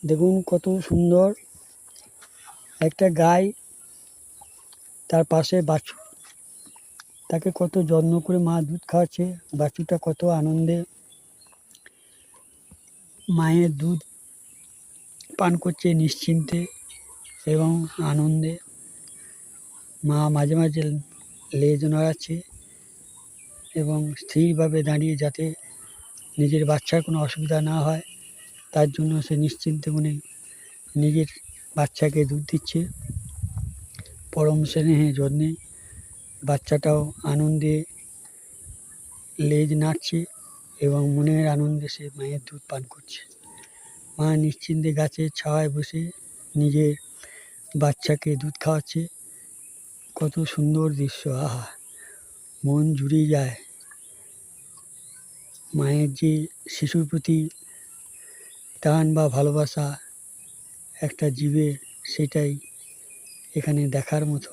দেখুন কত সুন্দর একটা গাই, তার পাশে বাছুর, তাকে কত যত্ন করে মা দুধ খাওয়াচ্ছে। বাছুরটা কত আনন্দে মায়ের দুধ পান করছে নিশ্চিন্তে এবং আনন্দে। মা মাঝে মাঝে লেজ নাড়াচ্ছে এবং স্থিরভাবে দাঁড়িয়ে, যাতে নিজের বাচ্চার কোনো অসুবিধা না হয় তার জন্য সে নিশ্চিন্তে মনে নিজের বাচ্চাকে দুধ দিচ্ছে। পরম স্নেহে যত্নে বাচ্চাটাও আনন্দে লেজ নাড়ছে এবং মনের আনন্দে সে মায়ের দুধ পান করছে। মা নিশ্চিন্তে গাছের ছায়ায় বসে নিজের বাচ্চাকে দুধ খাওয়াচ্ছে। কত সুন্দর দৃশ্য! আহা, মন জুড়ে যায়। মায়ের যে শিশুর প্রতি টান বা ভালোবাসা একটা জীবের, সেটাই এখানে দেখার মতো।